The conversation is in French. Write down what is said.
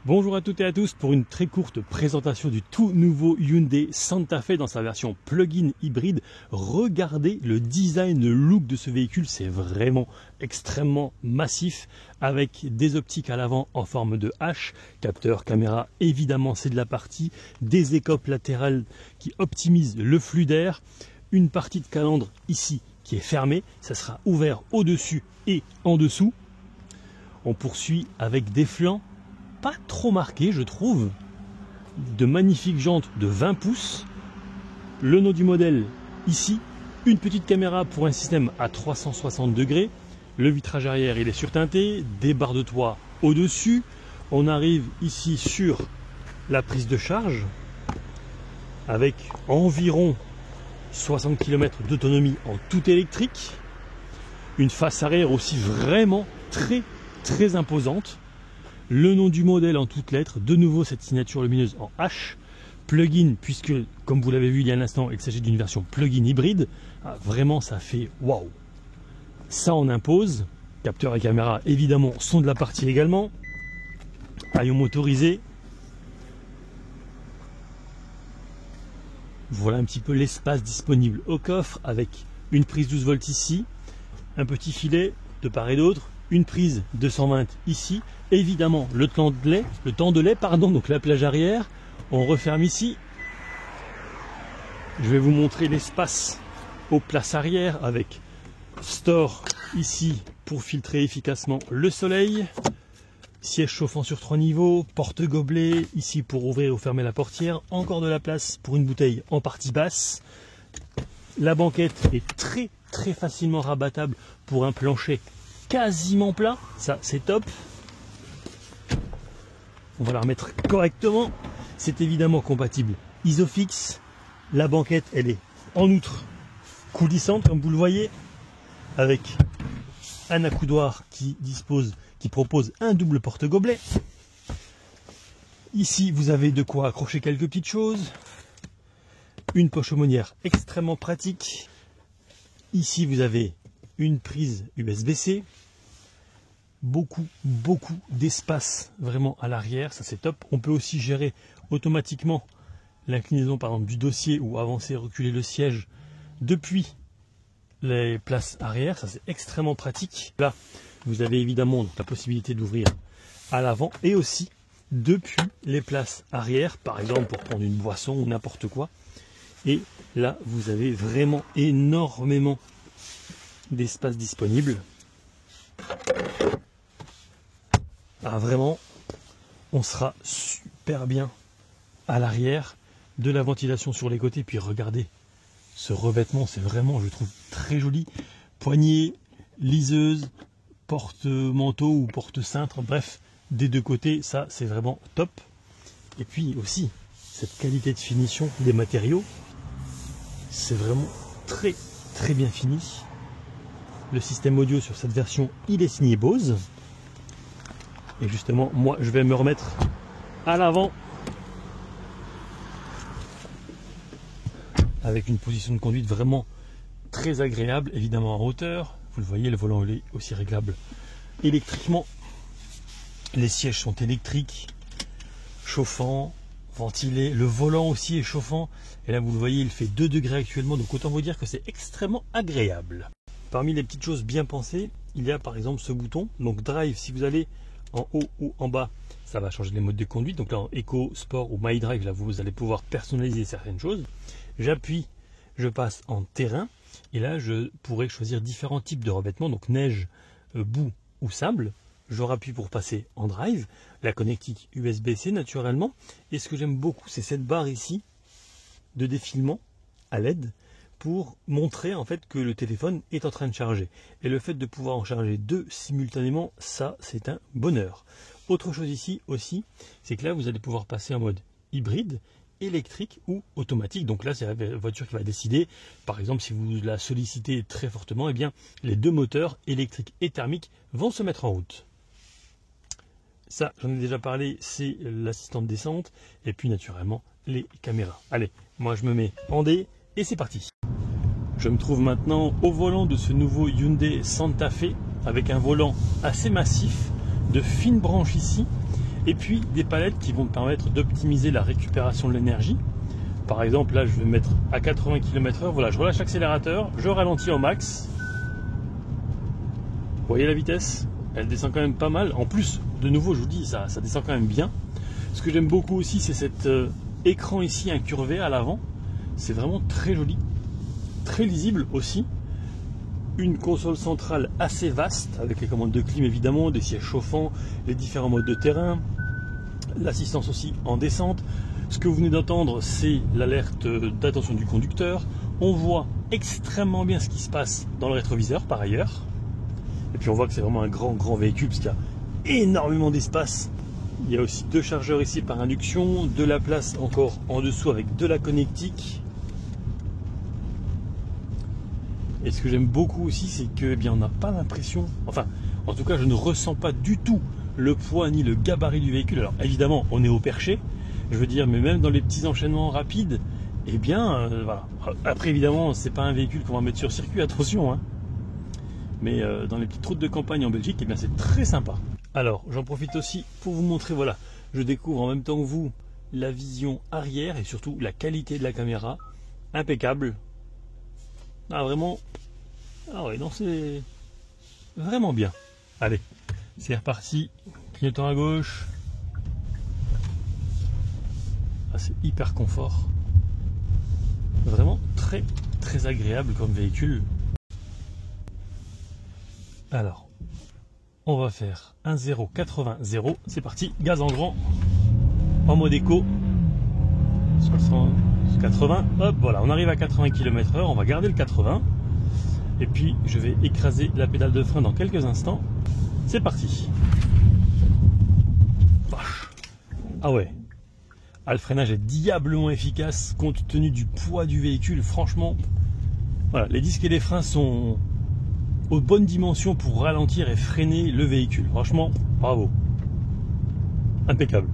Bonjour à toutes et à tous pour une très courte présentation du tout nouveau Hyundai Santa Fe dans sa version plug-in hybride. Regardez le design, le look de ce véhicule, c'est vraiment extrêmement massif avec des optiques à l'avant en forme de H, capteur caméra évidemment c'est de la partie, des écopes latérales qui optimisent le flux d'air, une partie de calandre ici qui est fermée, ça sera ouvert au-dessus et en dessous. On poursuit avec des flancs pas trop marqué, je trouve, de magnifiques jantes de 20 pouces, le nom du modèle ici, une petite caméra pour un système à 360 degrés, le vitrage arrière il est surteinté, des barres de toit au-dessus, on arrive ici sur la prise de charge avec environ 60 km d'autonomie en tout électrique, une face arrière aussi vraiment très imposante. Le nom du modèle en toutes lettres, de nouveau cette signature lumineuse en H, plug-in puisque comme vous l'avez vu il y a un instant il s'agit d'une version plug-in hybride, vraiment ça fait waouh, ça on impose, capteur et caméra évidemment sont de la partie également, haillons motorisés, voilà un petit peu l'espace disponible au coffre avec une prise 12 volts ici, un petit filet de part et d'autre, une prise 220 ici, évidemment le temps de lait, donc la plage arrière, on referme ici. Je vais vous montrer l'espace aux places arrière avec store ici pour filtrer efficacement le soleil, siège chauffant sur 3 niveaux, porte-gobelet ici pour ouvrir ou fermer la portière, encore de la place pour une bouteille en partie basse. La banquette est très facilement rabattable pour un plancher quasiment plat, ça c'est top. On va la remettre correctement. C'est évidemment compatible Isofix. La banquette elle est en outre coulissante comme vous le voyez, avec un accoudoir qui propose un double porte-gobelet. Ici vous avez de quoi accrocher quelques petites choses, une poche aumônière extrêmement pratique. Ici vous avez une prise USB-C, beaucoup d'espace vraiment à l'arrière, ça c'est top. On peut aussi gérer automatiquement l'inclinaison par exemple du dossier ou avancer, reculer le siège depuis les places arrière, ça c'est extrêmement pratique. Là vous avez évidemment la possibilité d'ouvrir à l'avant et aussi depuis les places arrière, par exemple pour prendre une boisson ou n'importe quoi. Et là vous avez vraiment énormément d'espace disponible. Vraiment on sera super bien à l'arrière, de la ventilation sur les côtés, puis regardez ce revêtement, c'est vraiment, je trouve, très joli. Poignée liseuse, porte-manteau ou porte-cintre, bref, des deux côtés, ça c'est vraiment top. Et puis aussi cette qualité de finition des matériaux, c'est vraiment très bien fini. Le système audio sur cette version il est signé Bose, et justement moi je vais me remettre à l'avant avec une position de conduite vraiment très agréable, évidemment en hauteur, vous le voyez, le volant est aussi réglable électriquement, les sièges sont électriques, chauffants, ventilés, le volant aussi est chauffant, et là vous le voyez il fait 2 degrés actuellement, donc autant vous dire que c'est extrêmement agréable. Parmi les petites choses bien pensées, il y a par exemple ce bouton, donc Drive, si vous allez en haut ou en bas, ça va changer les modes de conduite, donc là en Eco, Sport ou My Drive, là vous allez pouvoir personnaliser certaines choses. J'appuie, je passe en terrain, et là je pourrais choisir différents types de revêtements, donc neige, boue ou sable. Je rappuie pour passer en Drive, la connectique USB-C naturellement, et ce que j'aime beaucoup c'est cette barre ici de défilement à LED, pour montrer en fait que le téléphone est en train de charger. Et le fait de pouvoir en charger 2 simultanément, ça c'est un bonheur. Autre chose ici aussi, c'est que là vous allez pouvoir passer en mode hybride, électrique ou automatique. Donc là c'est la voiture qui va décider. Par exemple si vous la sollicitez très fortement, eh bien les deux moteurs électriques et thermiques vont se mettre en route. Ça j'en ai déjà parlé, c'est l'assistant de descente. Et puis naturellement les caméras. Allez, moi je me mets en D et c'est parti. Je me trouve maintenant au volant de ce nouveau Hyundai Santa Fe avec un volant assez massif, de fines branches ici, Et puis des palettes qui vont me permettre d'optimiser la récupération de l'énergie. Par exemple, là je vais mettre à 80 km/h, voilà, je relâche l'accélérateur, je ralentis au max. Vous voyez la vitesse? Elle descend quand même pas mal. En plus, de nouveau, je vous dis, ça descend quand même bien. Ce que j'aime beaucoup aussi, c'est cet écran ici incurvé à l'avant. C'est vraiment très joli, très lisible aussi. Une console centrale assez vaste, avec les commandes de clim évidemment, des sièges chauffants, les différents modes de terrain, l'assistance aussi en descente. Ce que vous venez d'entendre, c'est l'alerte d'attention du conducteur. On voit extrêmement bien ce qui se passe dans le rétroviseur par ailleurs. Et puis on voit que c'est vraiment un grand véhicule parce qu'il y a énormément d'espace. Il y a aussi 2 chargeurs ici par induction, de la place encore en dessous avec de la connectique. Et ce que j'aime beaucoup aussi, c'est que on n'a pas l'impression, enfin en tout cas je ne ressens pas du tout le poids ni le gabarit du véhicule. Alors évidemment on est au perché, je veux dire, mais même dans les petits enchaînements rapides, voilà. Après évidemment c'est pas un véhicule qu'on va mettre sur circuit, attention, hein. Mais dans les petites routes de campagne en Belgique, c'est très sympa. Alors j'en profite aussi pour vous montrer, voilà, je découvre en même temps que vous la vision arrière et surtout la qualité de la caméra, impeccable. Ah vraiment, ah ouais, non, c'est vraiment bien. Allez, c'est reparti, clignotant à gauche. Ah, c'est hyper confort, vraiment très agréable comme véhicule. Alors, on va faire un 0,80, c'est parti, gaz en grand, en mode éco, 80, hop, voilà, on arrive à 80 km/h, on va garder le 80, et puis je vais écraser la pédale de frein dans quelques instants, c'est parti. Ah ouais, le freinage est diablement efficace compte tenu du poids du véhicule, franchement, voilà, les disques et les freins sont aux bonnes dimensions pour ralentir et freiner le véhicule. Franchement, bravo. Impeccable.